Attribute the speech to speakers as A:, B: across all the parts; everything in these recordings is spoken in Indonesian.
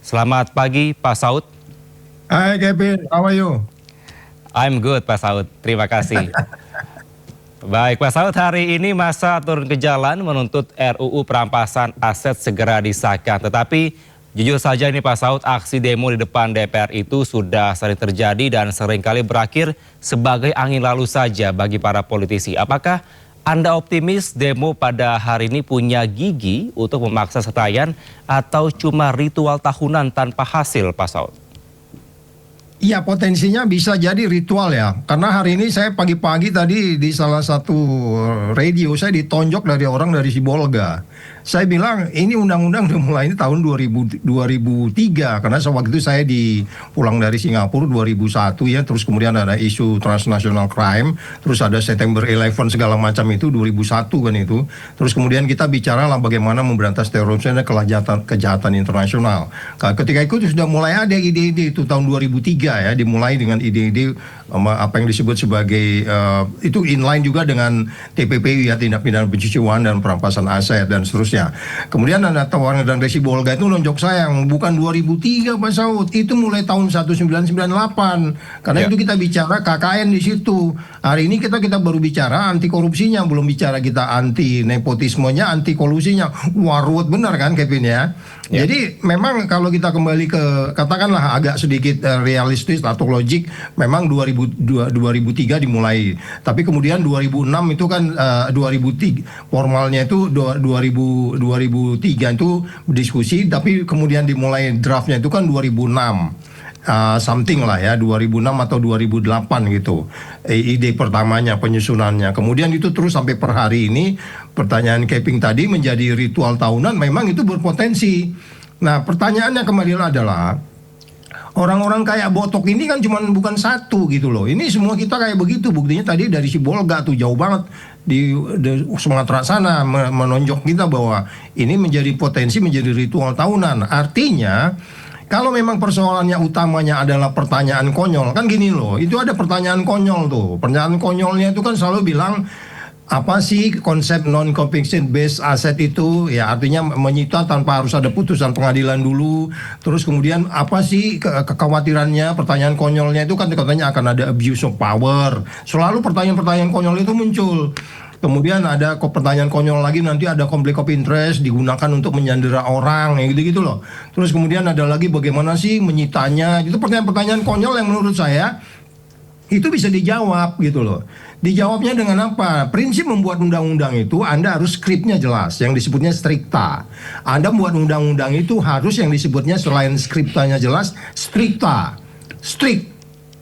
A: Selamat pagi, Pak Saud.
B: Hai Kevin, how are you?
A: I'm good, Pak Saud. Terima kasih. Baik, Pak Saud, hari ini masa turun ke jalan menuntut RUU perampasan aset segera disahkan. Tetapi jujur saja ini Pak Saud, aksi demo di depan DPR itu sudah sering terjadi dan seringkali berakhir sebagai angin lalu saja bagi para politisi. Apakah Anda optimis demo pada hari ini punya gigi untuk memaksa setayaan atau cuma ritual tahunan tanpa hasil, Pak Saud?
B: Iya, potensinya bisa jadi ritual ya. Karena hari ini saya pagi-pagi tadi di salah satu radio saya ditonjok dari orang dari Sibolga. Saya bilang ini undang-undang udah mulai ini tahun 2003 karena waktu itu saya pulang dari Singapura 2001 ya, terus kemudian ada isu transnational crime, terus ada September 11 segala macam itu 2001 kan itu. Terus kemudian kita bicara lah bagaimana memberantas terorisme dan kejahatan internasional. Ketika itu sudah mulai ada ide-ide itu tahun 2003 ya, dimulai dengan ide-ide apa yang disebut sebagai itu inline juga dengan TPPU ya, tindak pidana pencucian dan perampasan aset dan seterusnya. Kemudian ada tawaran dan Resi Bolga itu lonjok sayang bukan 2003 Pak Saud, itu mulai tahun 1998 karena itu kita bicara KKN di situ. Hari ini kita baru bicara anti korupsinya, belum bicara kita anti nepotismenya, anti kolusinya. Wah, ruwet benar kan Kevin ya. Jadi memang kalau kita kembali ke katakanlah agak sedikit realistis atau logik, memang 2003 dimulai. Tapi kemudian 2006 itu kan 2003 formalnya itu 2003 itu diskusi, tapi kemudian dimulai draftnya itu kan 2006. Something lah ya, 2006 atau 2008 gitu ide pertamanya, penyusunannya. Kemudian itu terus sampai per hari ini. Pertanyaan Keping tadi menjadi ritual tahunan, memang itu berpotensi. Nah pertanyaannya kembali adalah orang-orang kayak Botok ini kan bukan satu gitu loh. Ini semua kita kayak begitu. Buktinya tadi dari Sibolga tuh jauh banget di Sumatera sana menonjok kita bahwa ini menjadi potensi menjadi ritual tahunan. Artinya kalau memang persoalannya utamanya adalah pertanyaan konyol, kan gini loh, itu ada pertanyaan konyol tuh. Pertanyaan konyolnya itu kan selalu bilang, apa sih konsep non-conviction based asset itu? Ya artinya menyita tanpa harus ada putusan pengadilan dulu. Terus kemudian apa sih kekhawatirannya? Pertanyaan konyolnya itu kan katanya akan ada abuse of power. Selalu pertanyaan-pertanyaan konyol itu muncul. Kemudian ada pertanyaan konyol lagi, nanti ada konflik of interest digunakan untuk menyandera orang, ya gitu-gitu loh. Terus kemudian ada lagi bagaimana sih menyitanya, itu pertanyaan-pertanyaan konyol yang menurut saya itu bisa dijawab gitu loh. Dijawabnya dengan apa? Prinsip membuat undang-undang itu Anda harus skripnya jelas, yang disebutnya strikta. Anda membuat undang-undang itu harus yang disebutnya selain skriptanya jelas, strikta, strict.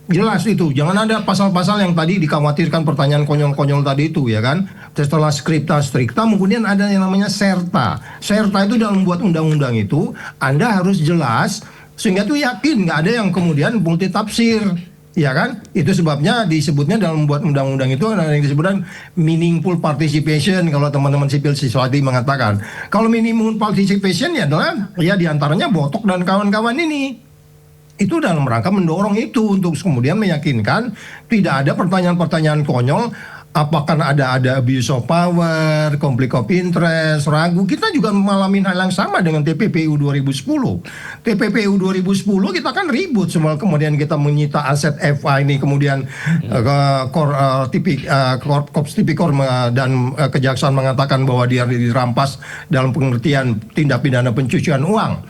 B: Jelas itu, jangan ada pasal-pasal yang tadi dikhawatirkan pertanyaan konyol-konyol tadi itu ya kan. Setelah skripta, strikta, kemudian ada yang namanya serta. Serta itu dalam membuat undang-undang itu Anda harus jelas sehingga tuh yakin nggak ada yang kemudian multi tafsir. Ya kan, itu sebabnya disebutnya dalam membuat undang-undang itu ada yang disebutkan meaningful participation. Kalau teman-teman sipil society mengatakan, kalau meaningful participation ya adalah ya diantaranya Botok dan kawan-kawan ini. Itu dalam rangka mendorong itu untuk kemudian meyakinkan tidak ada pertanyaan-pertanyaan konyol. Apakah ada abuse of power, conflict of interest, ragu. Kita juga mengalami hal yang sama dengan TPPU 2010. TPPU 2010 kita kan ribut semua, kemudian kita menyita aset FA ini, kemudian Korps Tipikor dan Kejaksaan mengatakan bahwa dia dirampas dalam pengertian tindak pidana pencucian uang.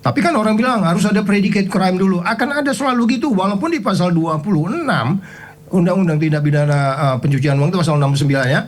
B: Tapi kan orang bilang harus ada predicate crime dulu. Akan ada selalu gitu, walaupun di pasal 26 Undang-Undang Tindak Pidana Pencucian Uang itu pasal 69 ya,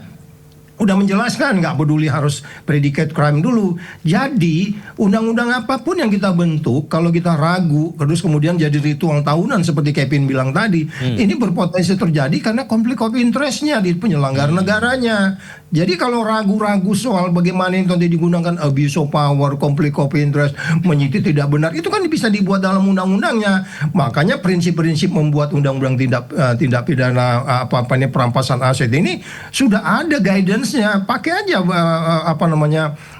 B: udah menjelaskan nggak peduli harus predicate crime dulu. Jadi undang-undang apapun yang kita bentuk, kalau kita ragu terus kemudian jadi ritual tahunan seperti Kevin bilang tadi, ini berpotensi terjadi karena konflik of interest-nya di penyelenggara negaranya. Jadi kalau ragu-ragu soal bagaimana itu nanti digunakan abuse of power, conflict of interest, menyita tidak benar, itu kan bisa dibuat dalam undang-undangnya. Makanya prinsip-prinsip membuat undang-undang tindak pidana ini perampasan aset ini sudah ada guidance-nya. Pakai aja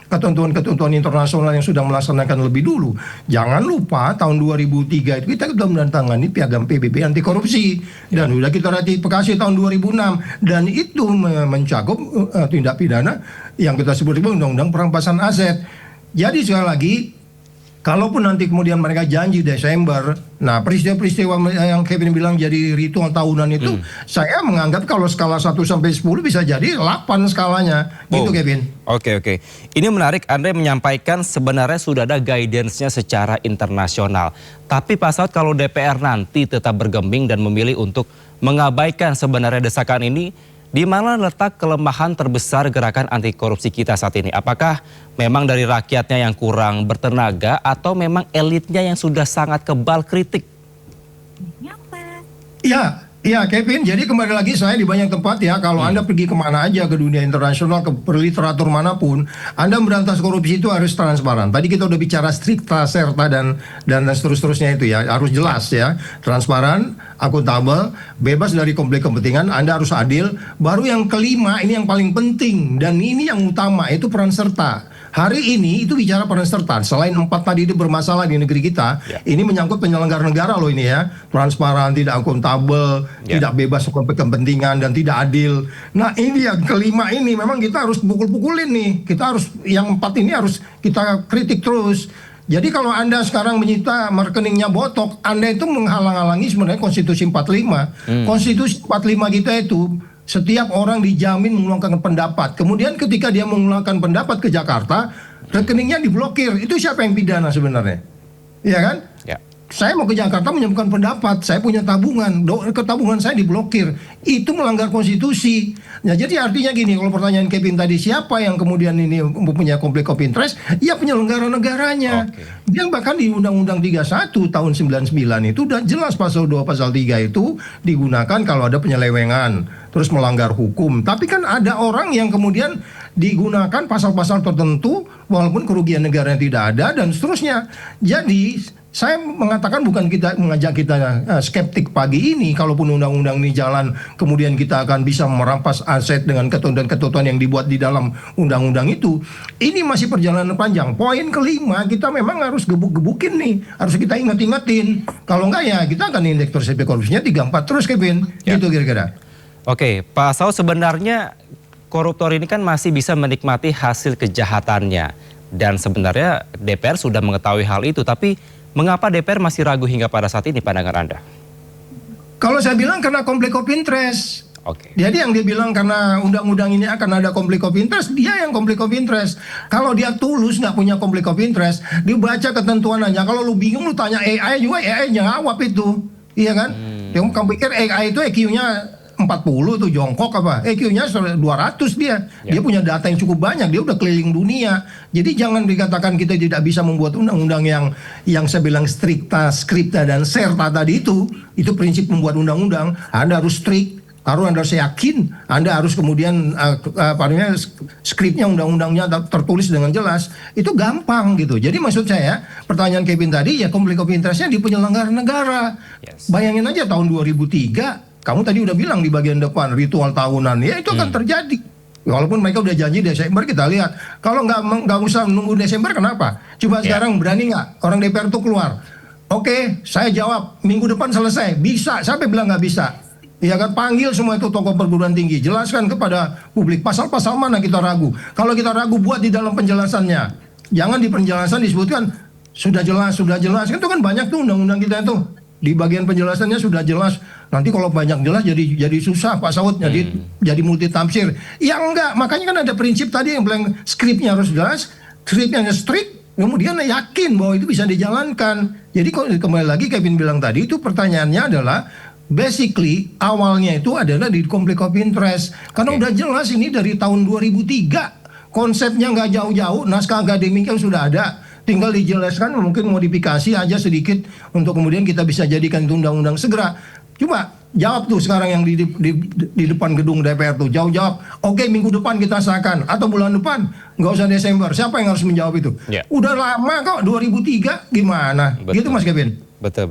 B: ketentuan-ketentuan internasional yang sudah melaksanakan lebih dulu. Jangan lupa tahun 2003 itu kita sudah menandatangani piagam PBB anti korupsi dan sudah kita ratifikasi tahun 2006 dan itu mencakup tindak pidana yang kita sebut undang-undang perampasan aset. Jadi sekali lagi Kalaupun nanti kemudian mereka janji Desember, nah peristiwa-peristiwa yang Kevin bilang jadi ritual tahunan itu, saya menganggap kalau skala 1 sampai 10 bisa jadi 8 skalanya, gitu Kevin.
A: Oke. Ini menarik, Anda menyampaikan sebenarnya sudah ada guidance-nya secara internasional. Tapi Pak Saud, kalau DPR nanti tetap bergeming dan memilih untuk mengabaikan sebenarnya desakan ini, di mana letak kelemahan terbesar gerakan anti korupsi kita saat ini? Apakah memang dari rakyatnya yang kurang bertenaga atau memang elitnya yang sudah sangat kebal kritik?
B: Ya Kevin, jadi kembali lagi saya di banyak tempat ya, kalau Anda pergi kemana aja ke dunia internasional, ke literatur manapun, Anda berantas korupsi itu harus transparan. Tadi kita udah bicara stricta, serta dan seterusnya itu ya, harus jelas ya, transparan, akuntabel, bebas dari konflik kepentingan, Anda harus adil. Baru yang kelima, ini yang paling penting dan ini yang utama, itu peran serta. Hari ini itu bicara peran serta. Selain 4 tadi itu bermasalah di negeri kita, ini menyangkut penyelenggara negara loh ini ya. Transparan, tidak akuntabel, tidak bebas konflik kepentingan dan tidak adil. Nah ini yang kelima ini memang kita harus pukul-pukulin nih. Kita harus, yang 4 ini harus kita kritik terus. Jadi kalau Anda sekarang menyita rekeningnya Botok, Anda itu menghalang-halangi sebenarnya Konstitusi 45. Konstitusi 45 kita itu setiap orang dijamin mengeluarkan pendapat. Kemudian ketika dia mengeluarkan pendapat ke Jakarta, rekeningnya diblokir. Itu siapa yang pidana sebenarnya? Iya kan?
A: Ya.
B: Saya mau ke Jakarta menyampaikan pendapat, saya punya tabungan, tabungan saya diblokir. Itu melanggar konstitusi. Nah, jadi artinya gini, kalau pertanyaan Kevin tadi, siapa yang kemudian ini mempunyai konflik of interest? Ya penyelenggara negaranya. Dia bahkan di Undang-Undang 31 tahun 99 itu udah jelas pasal 2 pasal 3 itu digunakan kalau ada penyelewengan, terus melanggar hukum. Tapi kan ada orang yang kemudian digunakan pasal-pasal tertentu walaupun kerugian negara tidak ada dan seterusnya. Jadi saya mengatakan bukan kita mengajak kita skeptik pagi ini, kalaupun undang-undang ini jalan, kemudian kita akan bisa merampas aset dengan ketentuan-ketentuan yang dibuat di dalam undang-undang itu. Ini masih perjalanan panjang. Poin kelima, kita memang harus gebuk-gebukin nih, harus kita ingat-ingatin. Kalau enggak ya kita akan indeks persepsi korupsinya 34 terus Kevin, gitu kira-kira.
A: Oke, Pak Saud, sebenarnya koruptor ini kan masih bisa menikmati hasil kejahatannya. Dan sebenarnya DPR sudah mengetahui hal itu, tapi mengapa DPR masih ragu hingga pada saat ini, pandangan Anda?
B: Kalau saya bilang karena konflik of interest.
A: Oke.
B: Jadi yang dia bilang karena undang-undang ini akan ada konflik of interest, dia yang konflik of interest. Kalau dia tulus nggak punya konflik of interest, dia baca ketentuan aja. Kalau lu bingung lu tanya AI juga, AI jawab itu. Iya kan? Yang kamu pikir AI itu EQ-nya 40 tuh jongkok apa? EQ-nya 200 dia. Dia punya data yang cukup banyak, dia udah keliling dunia. Jadi jangan dikatakan kita tidak bisa membuat undang-undang yang saya bilang stricta, scripta dan serta tadi itu prinsip membuat undang-undang. Anda harus strict, Anda harus yakin, Anda harus kemudian skripnya undang-undangnya tertulis dengan jelas. Itu gampang gitu. Jadi maksud saya, pertanyaan Kevin tadi ya konflik of interest-nya di penyelenggara negara. Bayangin aja tahun 2003 kamu tadi udah bilang di bagian depan ritual tahunan, ya itu akan terjadi. Walaupun mereka udah janji Desember, kita lihat. Kalau nggak usah nunggu Desember, kenapa? Coba sekarang berani nggak orang DPR itu keluar? Oke, saya jawab minggu depan selesai. Bisa, sampai bilang nggak bisa. Ya kan, panggil semua itu tokoh perguruan tinggi, jelaskan kepada publik pasal-pasal mana kita ragu. Kalau kita ragu, buat di dalam penjelasannya. Jangan di penjelasan disebutkan sudah jelas. Itu kan banyak tuh undang-undang kita itu. Di bagian penjelasannya sudah jelas. Nanti kalau banyak jelas jadi susah Pak Saud, jadi multi tafsir. Ya enggak, makanya kan ada prinsip tadi yang bilang skripnya harus jelas, skripnya strict, kemudian yakin bahwa itu bisa dijalankan. Jadi kembali lagi Kevin bilang tadi, itu pertanyaannya adalah basically awalnya itu adalah di conflict of interest. Karena udah jelas ini dari tahun 2003, konsepnya nggak jauh-jauh, naskah akademiknya sudah ada. Tinggal dijelaskan, mungkin modifikasi aja sedikit untuk kemudian kita bisa jadikan itu undang-undang segera. Coba jawab tuh sekarang yang di depan gedung DPR tuh, jawab. Oke, minggu depan kita sahkan atau bulan depan, nggak usah Desember. Siapa yang harus menjawab itu? Udah lama kok, 2003 gimana? Gitu Mas Kevin.
A: Betul.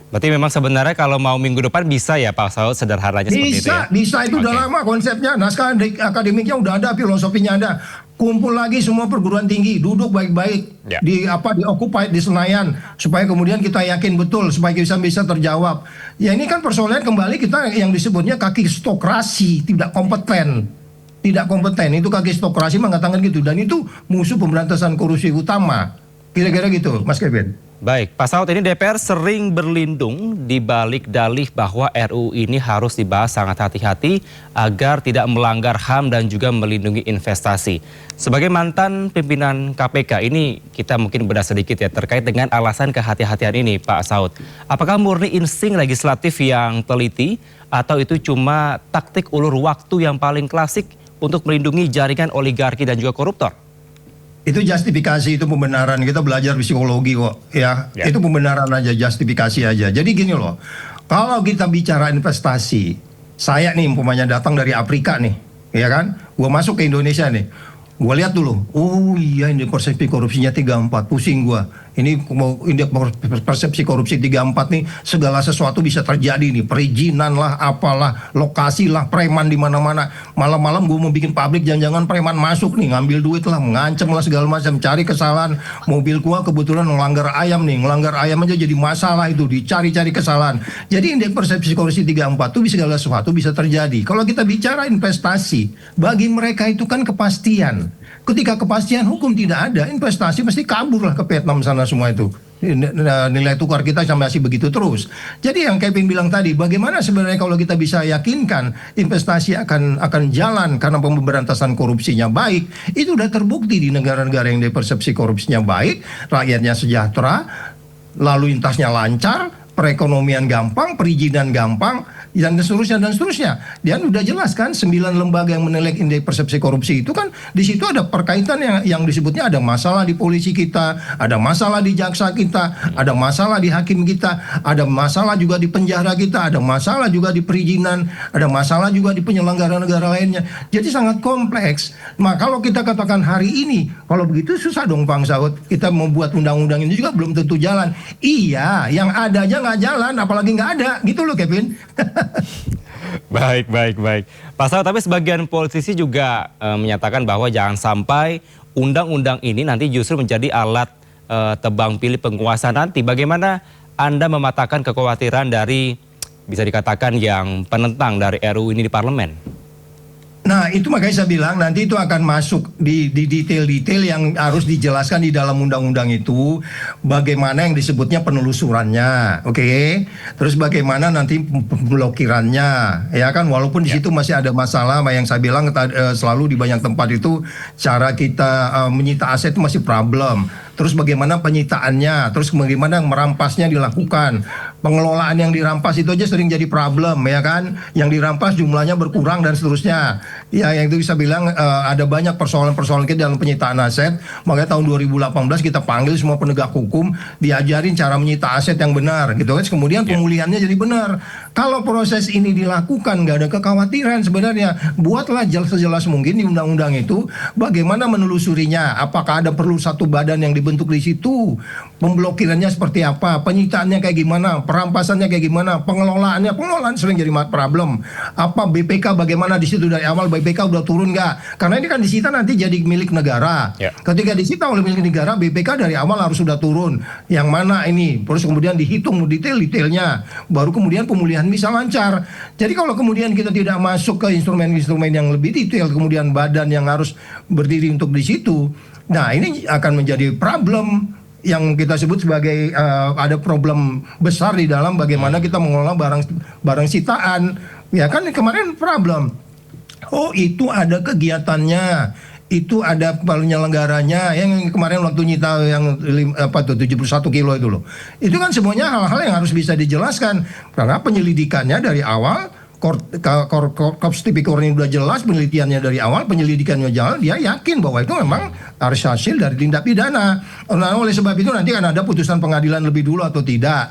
A: Berarti memang sebenarnya kalau mau minggu depan bisa ya Pak Saud, sederhananya seperti itu ya?
B: Bisa itu udah lama konsepnya, naskah akademiknya udah ada, filosofinya ada. Kumpul lagi semua perguruan tinggi, duduk baik-baik di Occupy di Senayan supaya kemudian kita yakin betul supaya bisa terjawab. Ya ini kan persoalan kembali kita yang disebutnya kakistokrasi, tidak kompeten. Itu kakistokrasi mengatakan gitu, dan itu musuh pemberantasan korupsi utama. Kira-kira gitu, Mas Kevin.
A: Baik, Pak Saud, ini DPR sering berlindung di balik dalih bahwa RUU ini harus dibahas sangat hati-hati agar tidak melanggar HAM dan juga melindungi investasi. Sebagai mantan pimpinan KPK, ini kita mungkin bedah sedikit ya terkait dengan alasan kehati-hatian ini, Pak Saud. Apakah murni insting legislatif yang teliti atau itu cuma taktik ulur waktu yang paling klasik untuk melindungi jaringan oligarki dan juga koruptor?
B: Itu justifikasi, itu pembenaran. Kita belajar psikologi kok, ya. Itu pembenaran aja, justifikasi aja. Jadi gini loh, kalau kita bicara investasi, saya nih umpamanya datang dari Afrika nih, ya kan? Gua masuk ke Indonesia nih, gua lihat dulu. Oh iya, ini persepsi korupsinya 34, pusing gua. Ini mau indeks persepsi korupsi 34 nih, segala sesuatu bisa terjadi nih, perizinan lah, apalah, lokasi lah, preman di mana-mana. Malam-malam gue mau bikin pabrik, jangan-jangan preman masuk nih, ngambil duit lah, mengancam lah segala macam, cari kesalahan. Mobil gua kebetulan ngelanggar ayam nih, ngelanggar ayam aja jadi masalah itu, dicari-cari kesalahan. Jadi indeks persepsi korupsi 34 itu segala sesuatu bisa terjadi. Kalau kita bicara investasi, bagi mereka itu kan kepastian. Ketika kepastian hukum tidak ada, investasi pasti kabur lah ke Vietnam sana semua itu. Nilai tukar kita sampai masih begitu terus. Jadi yang Kevin bilang tadi, bagaimana sebenarnya kalau kita bisa yakinkan investasi akan jalan karena pemberantasan korupsinya baik, itu udah terbukti di negara-negara yang persepsi korupsinya baik, rakyatnya sejahtera, lalu lintasnya lancar, perekonomian gampang, perizinan gampang, dan seterusnya dan seterusnya. Dan udah jelas kan 9 lembaga yang menilai indeks persepsi korupsi itu kan di situ ada perkaitan yang disebutnya ada masalah di polisi kita, ada masalah di jaksa kita, ada masalah di hakim kita, ada masalah juga di penjara kita, ada masalah juga di perizinan, ada masalah juga di penyelenggara negara lainnya. Jadi sangat kompleks. Nah, kalau kita katakan hari ini, kalau begitu susah dong Bang Saud. Kita membuat undang-undang ini juga belum tentu jalan. Iya, yang ada aja nggak jalan, apalagi nggak ada, gitu loh Kevin.
A: Baik. Pak Saud, tapi sebagian politisi juga menyatakan bahwa jangan sampai undang-undang ini nanti justru menjadi alat tebang pilih penguasa nanti. Bagaimana Anda mematahkan kekhawatiran dari bisa dikatakan yang penentang dari RUU ini di parlemen?
B: Nah, itu makanya saya bilang nanti itu akan masuk di detail-detail yang harus dijelaskan di dalam undang-undang itu, bagaimana yang disebutnya penelusurannya, oke? Terus bagaimana nanti pemblokirannya, ya kan? Walaupun di situ masih ada masalah, yang saya bilang selalu di banyak tempat itu cara kita menyita aset itu masih problem. Terus bagaimana penyitaannya, terus bagaimana merampasnya dilakukan. Pengelolaan yang dirampas itu aja sering jadi problem, ya kan? Yang dirampas jumlahnya berkurang dan seterusnya. Ya, yang itu bisa bilang ada banyak persoalan-persoalan kita dalam penyitaan aset. Makanya tahun 2018 kita panggil semua penegak hukum, diajarin cara menyita aset yang benar, gitu kan? Kemudian pemulihannya jadi benar. Kalau proses ini dilakukan, nggak ada kekhawatiran sebenarnya. Buatlah sejelas mungkin di undang-undang itu, bagaimana menelusurinya. Apakah ada perlu satu badan yang dibentuk di situ, pemblokirannya seperti apa, penyitaannya kayak gimana, perampasannya kayak gimana, pengelolaan sering jadi problem. Apa BPK bagaimana di situ dari awal, BPK udah turun nggak? Karena ini kan disita nanti jadi milik negara. Ketika disita oleh milik negara, BPK dari awal harus sudah turun. Yang mana ini, terus kemudian dihitung detail-detailnya, baru kemudian pemulihan bisa lancar. Jadi kalau kemudian kita tidak masuk ke instrumen-instrumen yang lebih detail, kemudian badan yang harus berdiri untuk di situ, nah ini akan menjadi problem yang kita sebut sebagai ada problem besar di dalam bagaimana kita mengelola barang sitaan. Ya kan kemarin problem. Oh, itu ada kegiatannya. Itu ada penyelenggaranya yang kemarin waktu nyita yang 71 kilo itu loh. Itu kan semuanya hal-hal yang harus bisa dijelaskan karena penyelidikannya dari awal, Korps Tipikor ini udah jelas penelitiannya dari awal, penyelidikannya jalan, dia yakin bahwa itu memang harus hasil dari tindak pidana. Nah, oleh sebab itu nanti kan ada putusan pengadilan lebih dulu atau tidak.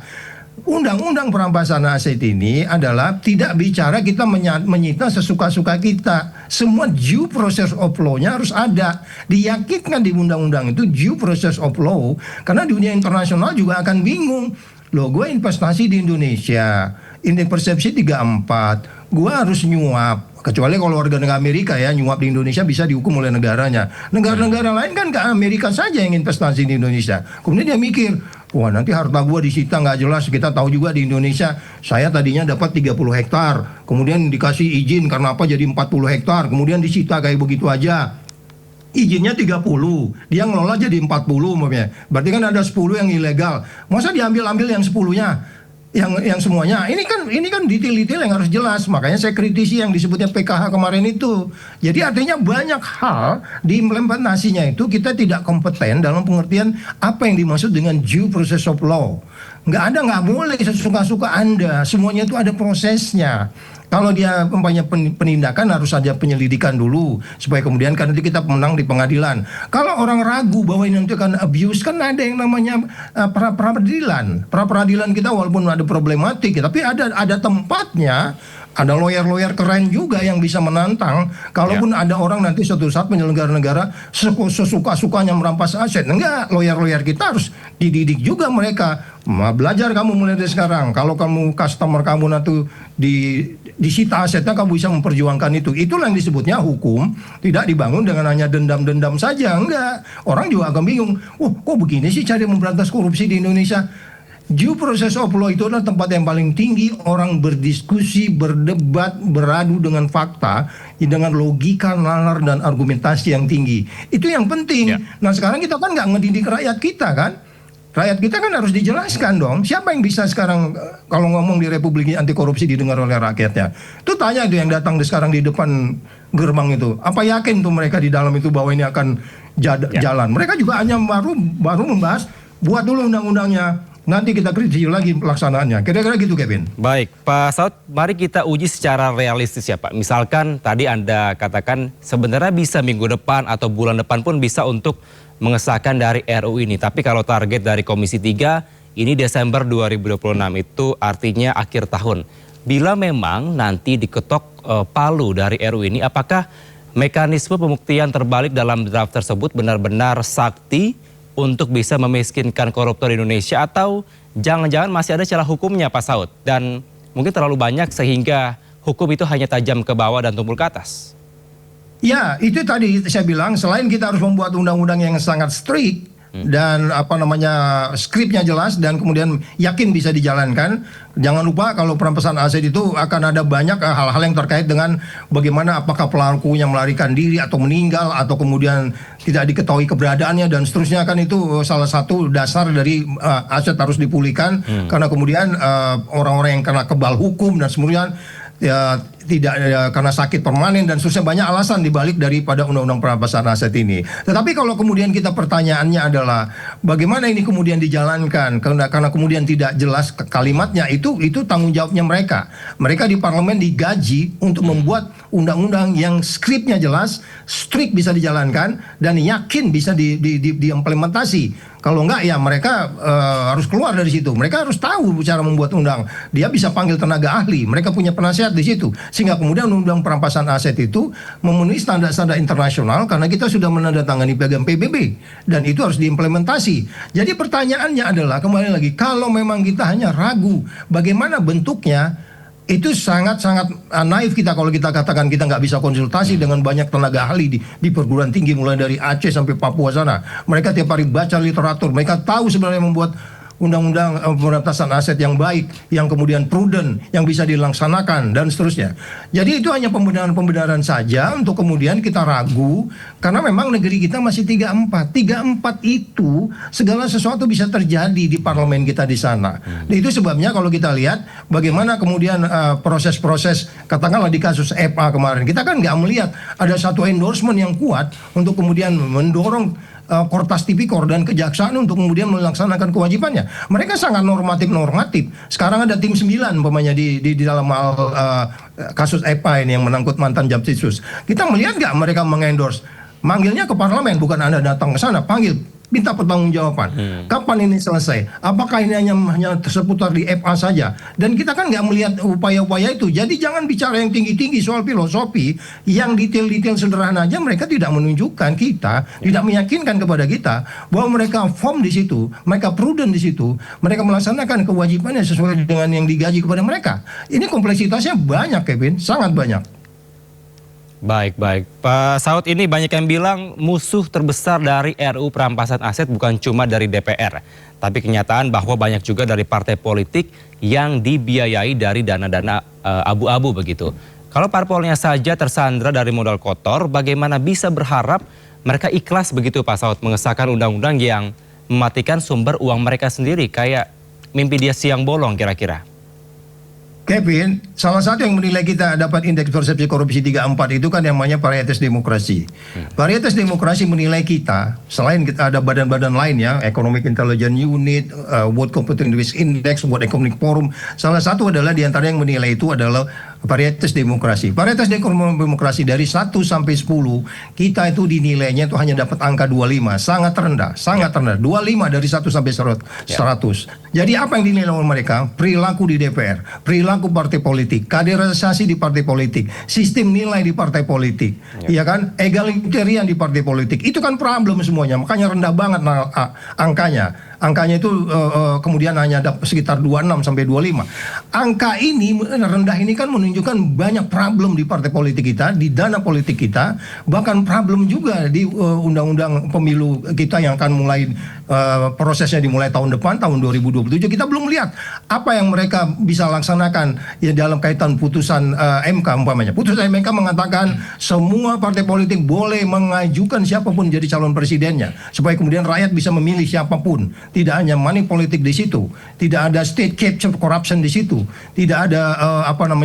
B: Undang-undang perampasan aset ini adalah tidak bicara kita menyita sesuka-suka kita. Semua due process of law-nya harus ada. Diyakinkan di undang-undang itu due process of law. Karena dunia internasional juga akan bingung. Loh, gue investasi di Indonesia, indeks persepsi 34, gue harus nyuap. Kecuali kalau warga negara Amerika ya, nyuap di Indonesia bisa dihukum oleh negaranya. Negara-negara lain kan ke Amerika saja yang investasi di Indonesia. Kemudian dia mikir, wah nanti harta gua disita nggak jelas. Kita tahu juga di Indonesia, saya tadinya dapat 30 hektar, kemudian dikasih izin karena apa jadi 40 hektar, kemudian disita kayak begitu aja. izinnya 30, dia ngelola jadi 40 umpamanya. Berarti kan ada 10 yang ilegal. Masa diambil-ambil yang 10-nya? Yang semuanya. Ini kan detail-detail yang harus jelas. Makanya saya kritisi yang disebutnya PKH kemarin itu. Jadi artinya banyak hal di implementasinya itu kita tidak kompeten dalam pengertian apa yang dimaksud dengan due process of law. Nggak boleh sesuka-suka Anda. Semuanya itu ada prosesnya. Kalau dia umpamanya penindakan harus ada penyelidikan dulu supaya kemudian kan nanti kita menang di pengadilan. Kalau orang ragu bahwa ini nanti akan abuse, kan ada yang namanya pra-peradilan. Pra-peradilan kita walaupun ada problematik, tapi ada tempatnya. Ada lawyer-lawyer keren juga yang bisa menantang. Kalaupun ada orang nanti suatu saat penyelenggara negara sesuka-sukanya merampas aset. Enggak, lawyer-lawyer kita harus dididik juga mereka. Belajar kamu mulai dari sekarang. Kalau kamu customer kamu nanti disita asetnya, kamu bisa memperjuangkan itu. Itulah yang disebutnya hukum tidak dibangun dengan hanya dendam-dendam saja. Enggak. Orang juga akan bingung. Kok begini sih cara memberantas korupsi di Indonesia? Due process of law itu adalah tempat yang paling tinggi orang berdiskusi, berdebat, beradu dengan fakta, dengan logika, nalar, dan argumentasi yang tinggi. Itu yang penting. Nah sekarang kita kan nggak ngedidik rakyat kita kan. Rakyat kita kan harus dijelaskan dong. Siapa yang bisa sekarang kalau ngomong di Republik ini anti korupsi didengar oleh rakyatnya? Itu tanya itu yang datang sekarang di depan gerbang itu. Apa yakin tuh mereka di dalam itu bahwa ini akan jalan? Mereka juga hanya baru membahas, buat dulu undang-undangnya. Nanti kita kritisi lagi pelaksanaannya. Kira-kira gitu, Kevin.
A: Baik, Pak Saud, mari kita uji secara realistis ya Pak. Misalkan tadi Anda katakan sebenarnya bisa minggu depan atau bulan depan pun bisa untuk mengesahkan dari RUU ini. Tapi kalau target dari Komisi 3 ini Desember 2026 itu artinya akhir tahun. Bila memang nanti diketok palu dari RUU ini, apakah mekanisme pembuktian terbalik dalam draft tersebut benar-benar sakti untuk bisa memiskinkan koruptor Indonesia, atau jangan-jangan masih ada celah hukumnya Pak Saud dan mungkin terlalu banyak sehingga hukum itu hanya tajam ke bawah dan tumpul ke atas?
B: Ya, itu tadi saya bilang selain kita harus membuat undang-undang yang sangat strict dan skripnya jelas dan kemudian yakin bisa dijalankan. Jangan lupa kalau perampasan aset itu akan ada banyak hal-hal yang terkait dengan bagaimana apakah pelakunya melarikan diri atau meninggal atau kemudian tidak diketahui keberadaannya dan seterusnya, kan itu salah satu dasar dari aset harus dipulihkan karena kemudian orang-orang yang kena kebal hukum dan semuanya tidak karena sakit permanen dan seterusnya, banyak alasan dibalik daripada undang-undang perampasan aset ini. Tetapi kalau kemudian kita pertanyaannya adalah bagaimana ini kemudian dijalankan karena kemudian tidak jelas kalimatnya, itu tanggung jawabnya mereka. Mereka di parlemen digaji untuk membuat undang-undang yang skripnya jelas, strict bisa dijalankan dan yakin bisa diimplementasi. Kalau enggak ya mereka harus keluar dari situ. Mereka harus tahu cara membuat undang. Dia bisa panggil tenaga ahli. Mereka punya penasihat di situ. Sehingga kemudian undang perampasan aset itu memenuhi standar-standar internasional karena kita sudah menandatangani piagam PBB dan itu harus diimplementasi. Jadi pertanyaannya adalah kembali lagi, kalau memang kita hanya ragu bagaimana bentuknya, itu sangat-sangat naif kita kalau kita katakan kita nggak bisa konsultasi dengan banyak tenaga ahli di perguruan tinggi mulai dari Aceh sampai Papua sana. Mereka tiap hari baca literatur, mereka tahu sebenarnya membuat undang-undang pemberantasan aset yang baik, yang kemudian prudent, yang bisa dilaksanakan dan seterusnya. Jadi itu hanya pembenaran-pembenaran saja untuk kemudian kita ragu karena memang negeri kita masih 34. 34 itu segala sesuatu bisa terjadi di parlemen kita di sana. Dan itu sebabnya kalau kita lihat bagaimana kemudian proses-proses katakanlah di kasus FA kemarin, kita kan nggak melihat ada satu endorsement yang kuat untuk kemudian mendorong Kortas Tipikor dan Kejaksaan untuk kemudian melaksanakan kewajibannya. Mereka sangat normatif. Sekarang ada tim 9 umpamanya di dalam hal kasus EPA ini yang menangkut mantan Jampitsus. Kita melihat nggak mereka mengendorse? Manggilnya ke parlemen, bukan Anda datang ke sana, panggil, minta pertanggungjawaban. Kapan ini selesai? Apakah ini hanya seputar di FA saja? Dan kita kan nggak melihat upaya-upaya itu. Jadi jangan bicara yang tinggi-tinggi soal filosofi, yang detail-detail sederhana aja mereka tidak menunjukkan kita, tidak meyakinkan kepada kita bahwa mereka firm di situ, mereka prudent di situ, mereka melaksanakan kewajibannya sesuai dengan yang digaji kepada mereka. Ini kompleksitasnya banyak, Kevin, sangat banyak.
A: Baik. Pak Saud, ini banyak yang bilang musuh terbesar dari RUU perampasan aset bukan cuma dari DPR. Tapi kenyataan bahwa banyak juga dari partai politik yang dibiayai dari dana-dana abu-abu begitu. Kalau parpolnya saja tersandra dari modal kotor, bagaimana bisa berharap mereka ikhlas begitu Pak Saud mengesahkan undang-undang yang mematikan sumber uang mereka sendiri, kayak mimpi dia siang bolong kira-kira.
B: Kevin, salah satu yang menilai kita dapat indeks persepsi korupsi 34 itu kan yang namanya Varietas Demokrasi. Varietas Demokrasi menilai kita, selain kita ada badan-badan lain ya, Economic Intelligence Unit, World Competitive Risk Index, World Economic Forum, salah satu adalah di antara yang menilai itu adalah Varietas Demokrasi. Varietas Demokrasi dari 1 sampai 10, kita itu dinilainya itu hanya dapat angka 25, sangat rendah, sangat rendah. 25 dari 1 sampai 100. Jadi apa yang dinilai oleh mereka? Perilaku di DPR, perilaku partai politik, kaderisasi di partai politik, sistem nilai di partai politik, ya kan? Egalitarian di partai politik. Itu kan problem semuanya, makanya rendah banget angkanya. Angkanya itu kemudian hanya sekitar 26 sampai 25. Angka ini rendah ini kan menunjukkan banyak problem di partai politik kita, di dana politik kita, bahkan problem juga di undang-undang pemilu kita yang akan mulai prosesnya dimulai tahun depan, tahun 2027. Kita belum lihat apa yang mereka bisa laksanakan ya dalam kaitan putusan MK umpamanya. Putusan MK mengatakan semua partai politik boleh mengajukan siapapun jadi calon presidennya supaya kemudian rakyat bisa memilih siapapun. Tidak hanya money politik di situ, tidak ada state capture corruption di situ, tidak ada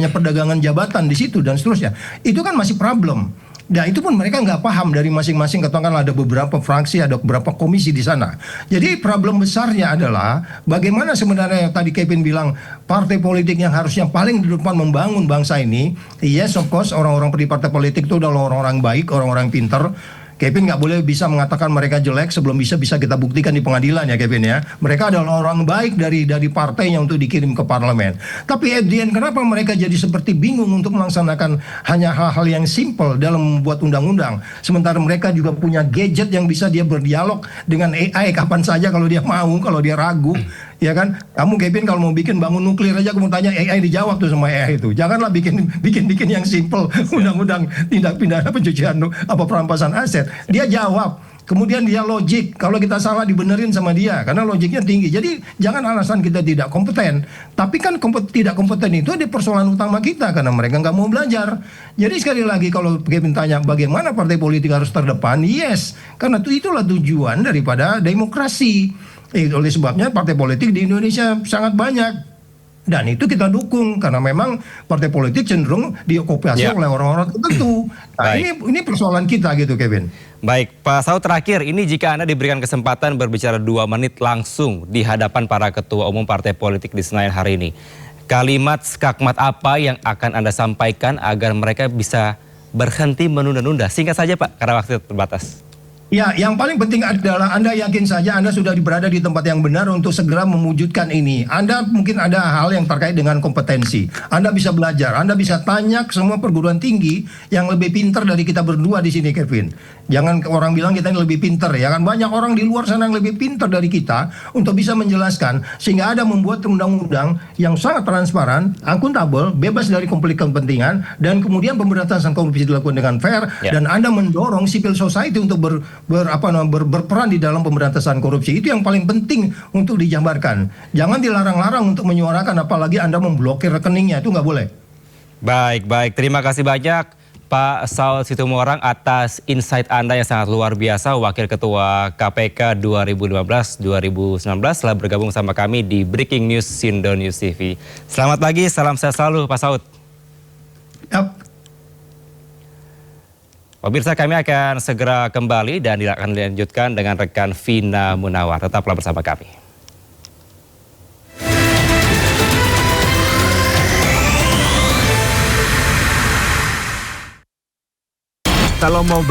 B: perdagangan jabatan di situ dan seterusnya. Itu kan masih problem. Nah itu pun mereka nggak paham dari masing-masing, katakanlah ada beberapa fraksi, ada beberapa komisi di sana. Jadi problem besarnya adalah bagaimana sebenarnya yang tadi Kevin bilang partai politik yang harusnya paling di depan membangun bangsa ini. Yes of course orang-orang di partai politik itu adalah orang-orang baik, orang-orang pinter. Kevin nggak boleh bisa mengatakan mereka jelek sebelum bisa kita buktikan di pengadilan ya Kevin ya. Mereka adalah orang baik dari partainya untuk dikirim ke parlemen. Tapi at the end, kenapa mereka jadi seperti bingung untuk melaksanakan hanya hal-hal yang simple dalam membuat undang-undang. Sementara mereka juga punya gadget yang bisa dia berdialog dengan AI kapan saja kalau dia mau, kalau dia ragu. Ya kan, kamu Kevin kalau mau bikin bangun nuklir aja kamu tanya AI dijawab tuh sama AI itu. Janganlah bikin yang simple undang-undang tindak pidana pencucian perampasan aset. Dia jawab, kemudian dia logik. Kalau kita salah dibenerin sama dia karena logiknya tinggi. Jadi jangan alasan kita tidak kompeten. Tapi kan tidak kompeten itu ada persoalan utama kita karena mereka nggak mau belajar. Jadi sekali lagi kalau Kevin tanya bagaimana partai politik harus terdepan, yes, karena itulah tujuan daripada demokrasi. Oleh sebabnya partai politik di Indonesia sangat banyak dan itu kita dukung karena memang partai politik cenderung diokupasi oleh orang-orang tertentu. Nah, ini persoalan kita gitu Kevin.
A: Baik, Pak Saud terakhir, ini jika Anda diberikan kesempatan berbicara 2 menit langsung di hadapan para ketua umum partai politik di Senayan hari ini, kalimat skakmat apa yang akan Anda sampaikan agar mereka bisa berhenti menunda-nunda? Singkat saja Pak, karena waktu terbatas.
B: Ya, yang paling penting adalah Anda yakin saja Anda sudah berada di tempat yang benar untuk segera mewujudkan ini. Anda mungkin ada hal yang terkait dengan kompetensi. Anda bisa belajar, Anda bisa tanya ke semua perguruan tinggi yang lebih pintar dari kita berdua di sini, Kevin. Jangan orang bilang kita ini lebih pintar, ya kan? Banyak orang di luar sana yang lebih pintar dari kita untuk bisa menjelaskan sehingga ada membuat undang-undang yang sangat transparan, akuntabel, bebas dari konflik kepentingan, dan kemudian pemberantasan korupsi dilakukan dengan fair, dan Anda mendorong civil society untuk berperan di dalam pemberantasan korupsi. Itu yang paling penting untuk dijabarkan. Jangan dilarang-larang untuk menyuarakan, apalagi Anda memblokir rekeningnya, itu nggak boleh.
A: Baik. Terima kasih banyak Pak Saud Situmorang atas insight Anda yang sangat luar biasa. Wakil Ketua KPK 2015-2019 telah bergabung sama kami di Breaking News Sindo News TV. Selamat pagi, salam sehat selalu Pak Saud. Pemirsa, kami akan segera kembali dan akan dilanjutkan dengan rekan Vina Munawar. Tetaplah bersama kami.
C: Kalau mau